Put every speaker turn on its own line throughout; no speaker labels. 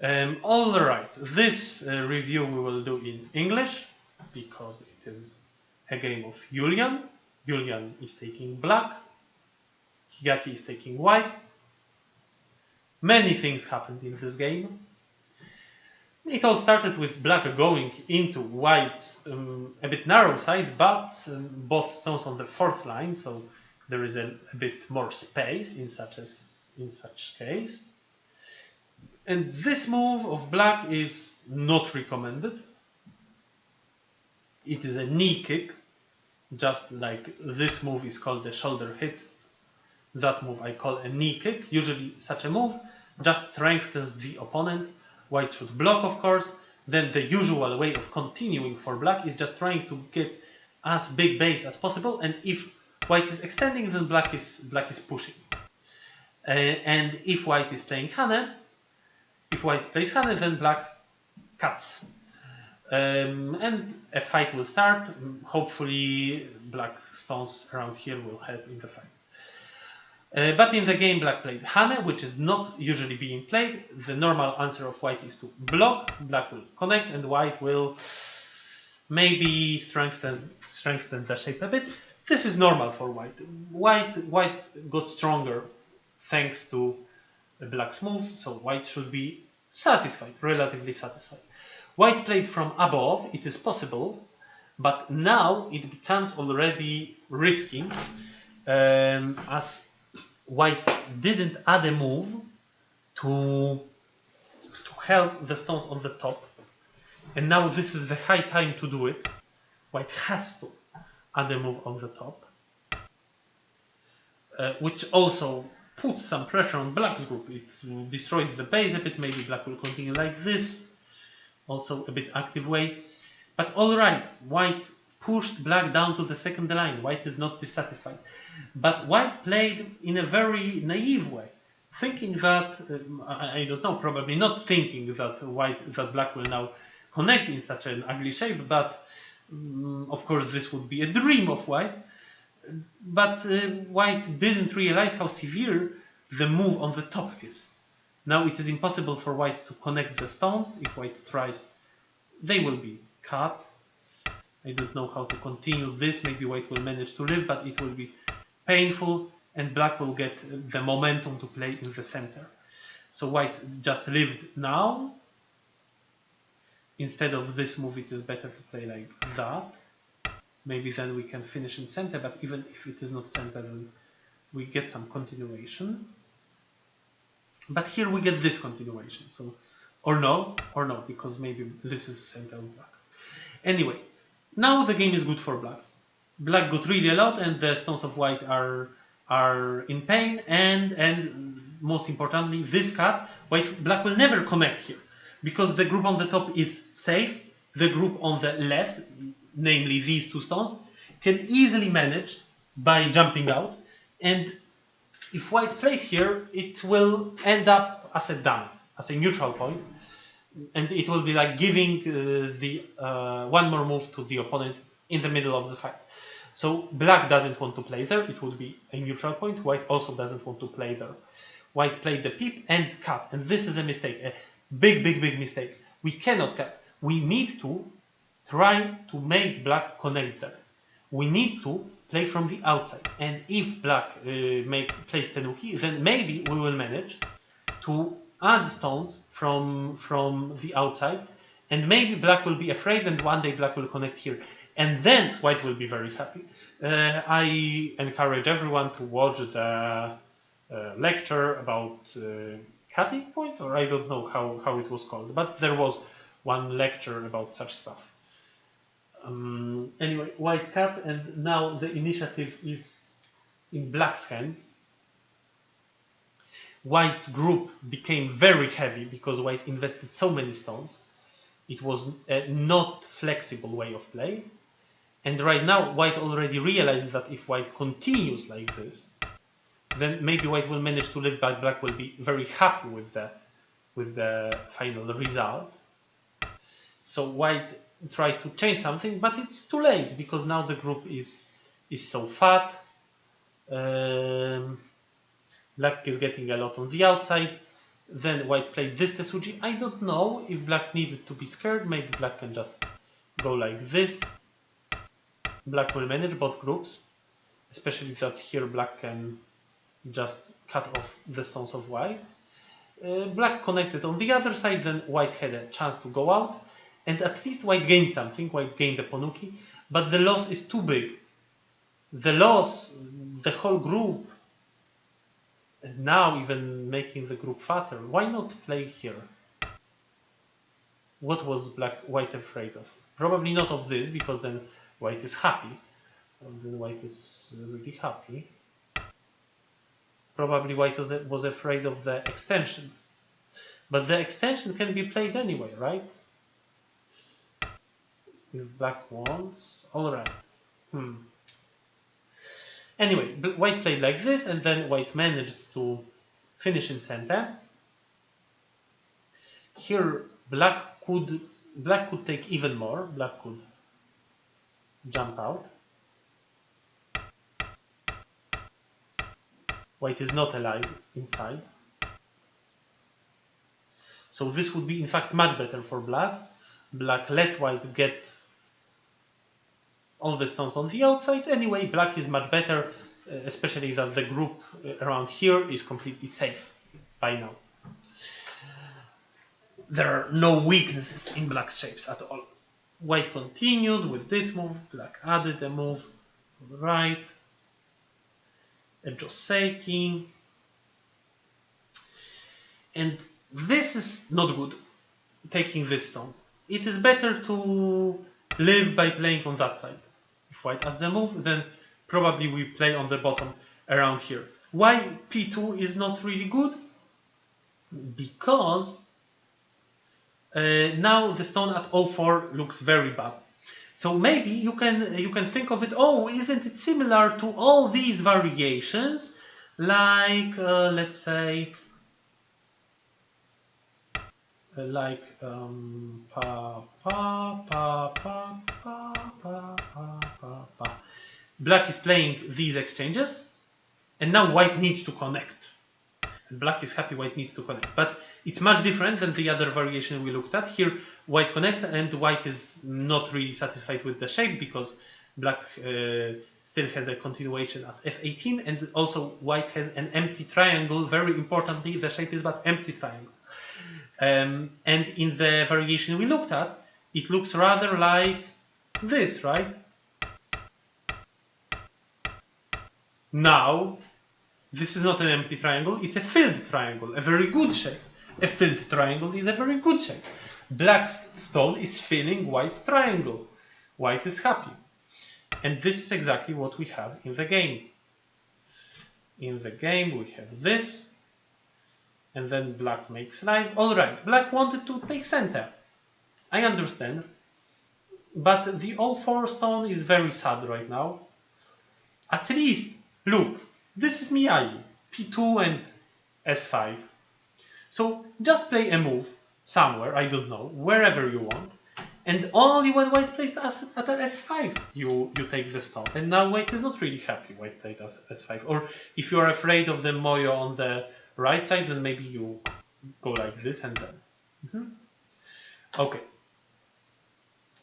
All right, this review we will do in English because it is a game of Julian. Julian is taking black, Higaki is taking white. Many things happened in this game. It all started with black going into white's a bit narrow side, but both stones on the fourth line, so there is a bit more space in such case. And this move of black is not recommended. It is a knee kick, just like this move is called a shoulder hit. That move I call a knee kick. Usually such a move just strengthens the opponent. White should block, of course. Then the usual way of continuing for black is just trying to get as big base as possible. And if white is extending, then black is pushing. And if white is playing Hane, if white plays Hane, then black cuts. And a fight will start. Hopefully black stones around here will help in the fight. But in the game black played Hane, which is not usually being played. The normal answer of white is to block. Black will connect and white will maybe strengthen the shape a bit. This is normal for white. White got stronger thanks to black's moves, so white should be satisfied, relatively satisfied. White played from above, it is possible, but now it becomes already risky as white didn't add a move to help the stones on the top, and now this is the high time to do it. White has to add a move on the top, which also puts some pressure on black's group. It destroys the base a bit. Maybe black will continue like this, also a bit active way. But all right, white pushed black down to the second line. White is not dissatisfied, but white played in a very naive way, thinking that I don't know, probably not thinking that black will now connect in such an ugly shape. But of course, this would be a dream of white. But white didn't realize how severe the move on the top is. Now it is impossible for white to connect the stones. If white tries, they will be cut. I don't know how to continue this. Maybe white will manage to live, but it will be painful and black will get the momentum to play in the center. So white just lived now. Instead of this move, it is better to play like that. Maybe then we can finish in center, but even if it is not center, then we get some continuation. But here we get this continuation, so or no, because maybe this is center of black. Anyway, now the game is good for black. Black got really a lot, and the stones of white are in pain, and most importantly, this cut, black will never connect here, because the group on the top is safe. The group on the left, namely these two stones, can easily manage by jumping out, and if white plays here, it will end up as a dummy, as a neutral point, and it will be like giving one more move to the opponent in the middle of the fight. So black doesn't want to play there, it would be a neutral point. White also doesn't want to play there. White played the peep and cut, and this is a mistake, a big mistake. We cannot cut. We need to try to make black connect there. We need to play from the outside, and if black plays Tenuki, then maybe we will manage to add stones from the outside, and maybe black will be afraid, and one day black will connect here, and then white will be very happy. I encourage everyone to watch the lecture about capping points, or I don't know how it was called, but there was one lecture about such stuff. Anyway, white cut, and now the initiative is in black's hands. White's group became very heavy because white invested so many stones. It was a not flexible way of play, and right now white already realized that if white continues like this, then maybe white will manage to live, but black will be very happy with the final result. So white tries to change something, but it's too late because now the group is so fat. Black is getting a lot on the outside. Then white played this Tesuji. I don't know if black needed to be scared. Maybe black can just go like this. Black will manage both groups, especially that here black can just cut off the stones of white. Black connected on the other side, then white had a chance to go out, and at least white gained something. White gained the Ponuki, but the loss is too big. The loss, the whole group, and now even making the group fatter. Why not play here? What was white afraid of? Probably not of this, because then white is happy. And then white is really happy. Probably white was afraid of the extension. But the extension can be played anyway, right? If black wants. Alright. Anyway, white played like this, and then white managed to finish in center. Here black could take even more. Black could jump out. White is not alive inside. So this would be in fact much better for black. Black let white get all the stones on the outside. Anyway, black is much better, especially that the group around here is completely safe by now. There are no weaknesses in black's shapes at all. White continued with this move. Black added a move on the right. A Joseki. And this is not good, taking this stone. It is better to live by playing on that side. If white adds a move, then probably we play on the bottom around here. Why P2 is not really good? Because now the stone at 04 looks very bad. So maybe you can think of it, oh, isn't it similar to all these variations, like let's say like pa pa pa pa pa pa pa pa. Black is playing these exchanges, and now white needs to connect. And black is happy white needs to connect, but it's much different than the other variation we looked at. Here, white connects, and white is not really satisfied with the shape because black still has a continuation at f18, and also white has an empty triangle. Very importantly, the shape is but empty triangle. And in the variation we looked at, it looks rather like this, right? Now, this is not an empty triangle, it's a filled triangle, a very good shape. A filled triangle is a very good shape. Black's stone is filling white's triangle. White is happy. And this is exactly what we have in the game. In the game we have this, and then black makes live. Alright, black wanted to take center. I understand. But the 04 stone is very sad right now. At least, look, this is Miyagi, P2 and S5. So just play a move somewhere, I don't know, wherever you want. And only when white plays at S5, you take the stone. And now white is not really happy white played as S5. Or if you are afraid of the moyo on the right side, then maybe you go like this and then. Okay.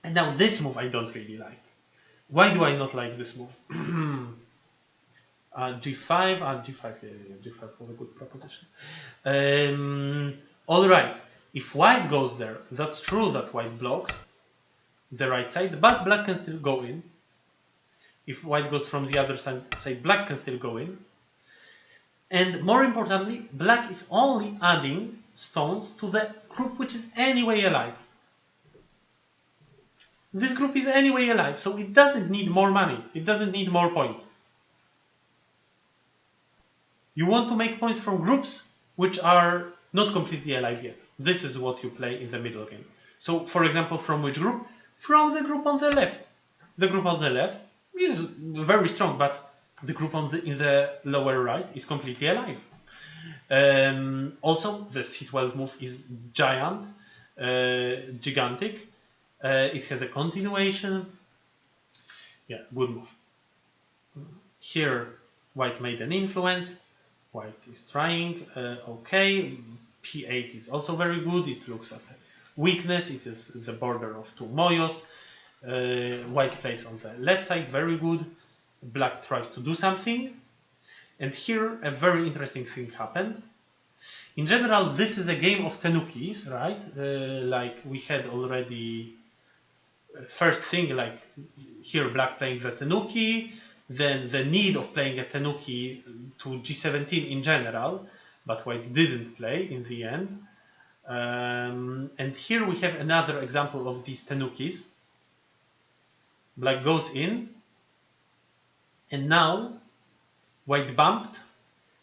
And now this move I don't really like. Why do I not like this move? G5, G5, G5 was a good proposition. Alright, if white goes there, that's true that white blocks the right side, but black can still go in. If white goes from the other side, black can still go in. And more importantly, black is only adding stones to the group which is anyway alive. This group is anyway alive, so it doesn't need more money. It doesn't need more points. You want to make points from groups which are not completely alive yet. This is what you play in the middle game. So, for example, from which group? From the group on the left. The group on the left is very strong, but the group in the lower right is completely alive. Also, the C12 move is gigantic. It has a continuation. Yeah, good move. Here, white made an influence. White is trying. Okay, P8 is also very good. It looks at weakness. It is the border of two moyos. White plays on the left side, very good. Black tries to do something. And here a very interesting thing happened. In general, this is a game of tenukis, right? Like we had already first thing, like here black playing the tenuki, then the need of playing a tenuki to g17 in general, but white didn't play in the end. And here we have another example of these tenukis. Black goes in, and now white bumped,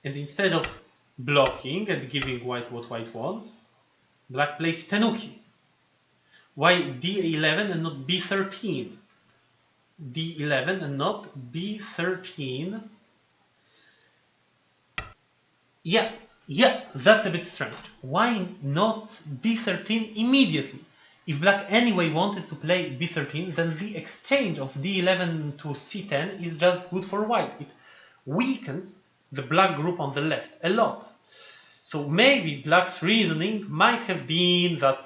and instead of blocking and giving white what white wants, black plays tenuki. Why d11 and not b13? d11 and not b13. Yeah, that's a bit strange. Why not b13 immediately? If black anyway wanted to play b13, then the exchange of d11 to c10 is just good for white. It weakens the black group on the left a lot. So maybe black's reasoning might have been that,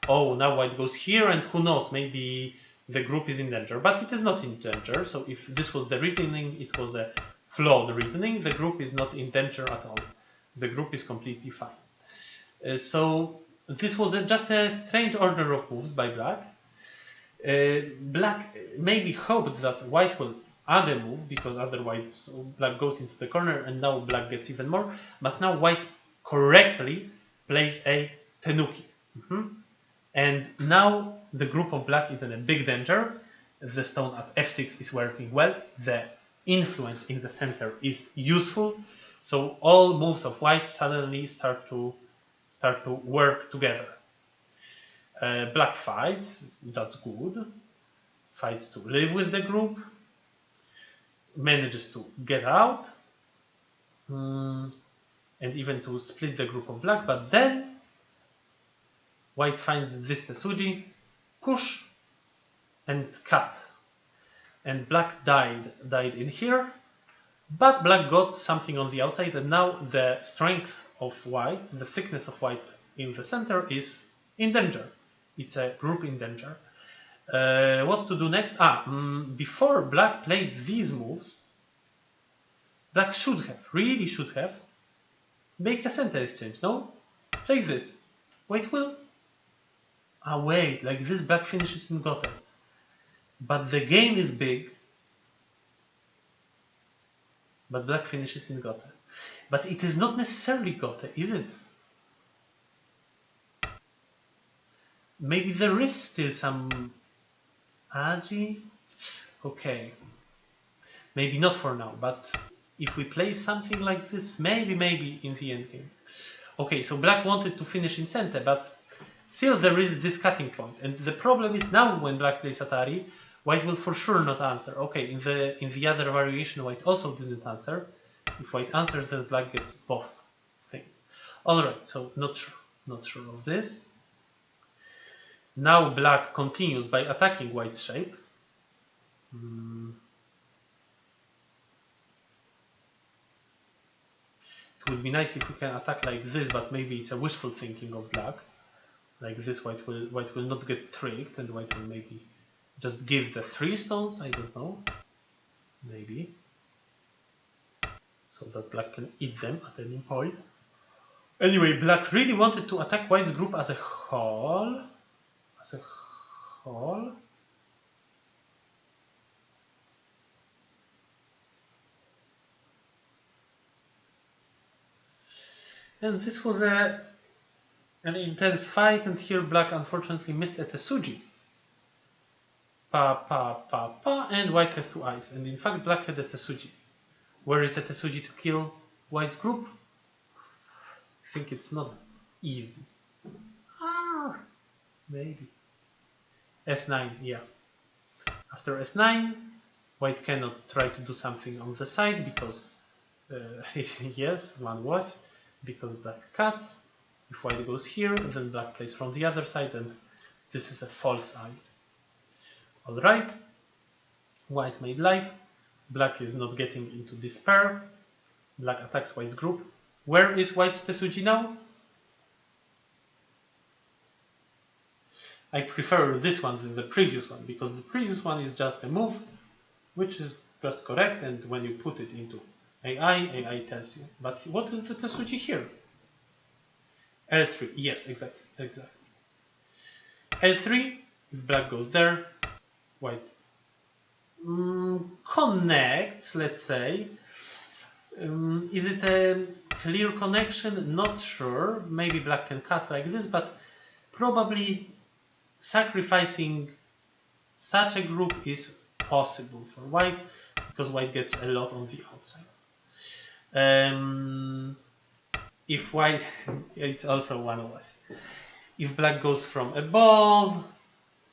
oh, now white goes here, and who knows, maybe the group is in danger. But it is not in danger, so if this was the reasoning, it was a flawed reasoning. The group is not in danger at all. The group is completely fine. So this was just a strange order of moves by black. Black maybe hoped that white will add a move, because otherwise black goes into the corner, and now black gets even more. But now white correctly plays a tenuki. And now the group of black is in a big danger. The stone at f6 is working well. The influence in the center is useful. So all moves of white suddenly start to work together. Black fights, that's good. Fights to live with the group. Manages to get out. And even to split the group of black. But then white finds this tesuji, push, and cut. And black died in here. But black got something on the outside, and now the strength of white, the thickness of white in the center is in danger. It's a group in danger. What to do next? Before black played these moves, black really should have, make a center exchange. No? Play this. White will. Wait, like this black finishes in gote. But the game is big. But black finishes in gote. But it is not necessarily gote, is it? Maybe there is still some agi. Okay. Maybe not for now, but if we play something like this, maybe in the end game. Okay, so black wanted to finish in center, but still there is this cutting point. And the problem is now when black plays Atari, white will for sure not answer. Okay, in the other variation, white also didn't answer. If white answers, then black gets both things. Alright, so not sure of this. Now black continues by attacking white's shape. It would be nice if we can attack like this, but maybe it's a wishful thinking of black. Like this, white will not get tricked, and white will maybe just give the 3 stones. I don't know. Maybe. So that black can eat them at any point. Anyway, black really wanted to attack white's group as a whole. And this was an intense fight, and here black unfortunately missed a tesuji. And white has 2 eyes. And in fact, black had a tesuji. Where is a tesuji to kill white's group? I think it's not easy. Maybe. S9, yeah. After S9, white cannot try to do something on the side because, yes, one was, because black cuts. If white goes here, then black plays from the other side, and this is a false eye. Alright, white made life. Black is not getting into despair. Black attacks white's group. Where is white's tesuji now? I prefer this one than the previous one, because the previous one is just a move which is just correct, and when you put it into AI tells you. But what is the Tetsuji here? L3, yes, exactly. L3, if black goes there, white connects, let's say. Is it a clear connection? Not sure. Maybe black can cut like this, but probably sacrificing such a group is possible for white, because white gets a lot on the outside. If white, it's also one of us. If black goes from above,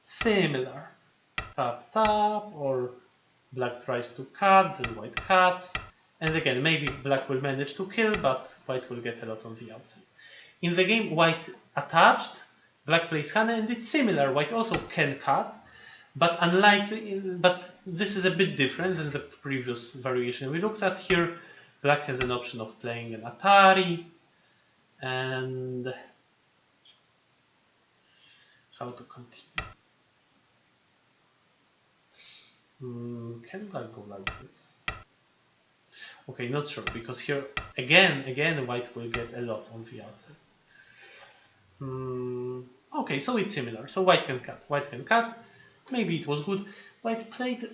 similar. Tap, tap, or black tries to cut, then white cuts. And again, maybe black will manage to kill, but white will get a lot on the outside. In the game, white attached, black plays Hane, and it's similar. White also can cut, but unlikely. But this is a bit different than the previous variation we looked at. Here, black has an option of playing an Atari, and how to continue? Can black go like this? Okay, not sure, because here again white will get a lot on the outside. Okay, so it's similar. So white can cut. Maybe it was good. White played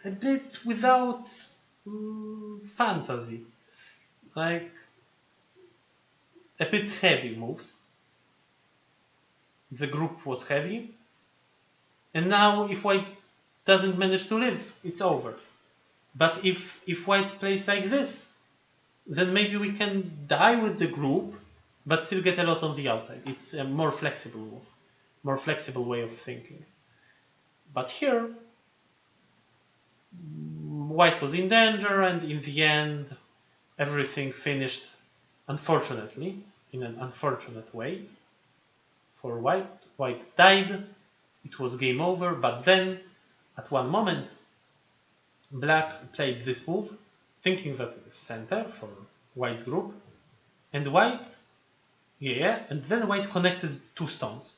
a bit without fantasy, like a bit heavy moves. The group was heavy, and now if white doesn't manage to live, it's over. But if white plays like this, then maybe we can die with the group, but still get a lot on the outside. It's a more flexible move, more flexible way of thinking. But here, white was in danger, and in the end, everything finished, unfortunately, in an unfortunate way. For white, white died. It was game over, but then, at one moment, black played this move, thinking that it is center for white's group, and white, and then white connected two stones.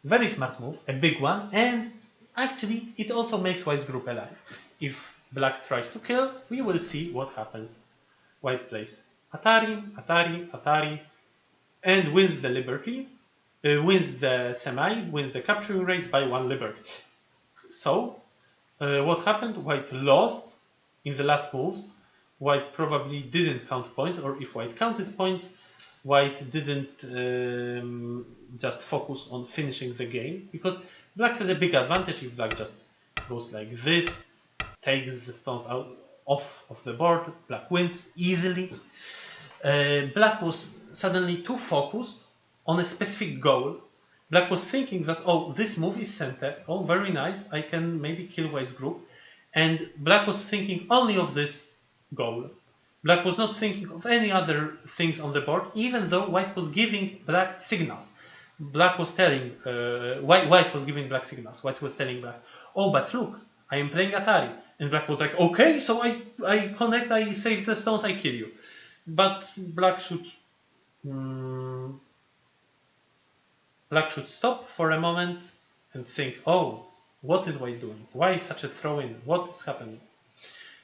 Very smart move, a big one, and actually it also makes white's group alive. If black tries to kill, we will see what happens. White plays Atari, and wins the liberty, wins the semi, wins the capturing race by 1 liberty. So, what happened? White lost in the last moves. White probably didn't count points, or if white counted points, white didn't just focus on finishing the game, because black has a big advantage. If black just goes like this, takes the stones off of the board, black wins easily. Black was suddenly too focused on a specific goal. Black was thinking that, oh, this move is center. Oh, very nice. I can maybe kill white's group. And black was thinking only of this goal. Black was not thinking of any other things on the board, even though white was giving black signals. Black was telling, white was giving black signals. White was telling black, oh, but look, I am playing Atari. And black was like, okay, so I connect, I save the stones, I kill you. But black should stop for a moment and think, oh, what is white doing? Why such a throw-in? What is happening?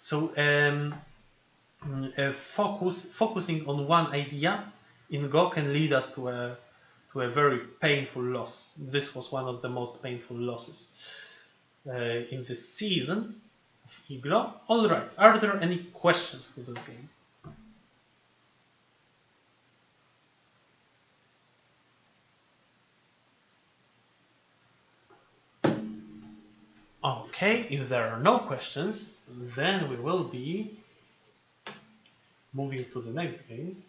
So focusing on one idea in Go can lead us to a very painful loss. This was one of the most painful losses in this season of Iglo. All right, are there any questions to this game? Okay, if there are no questions, then we will be moving to the next game.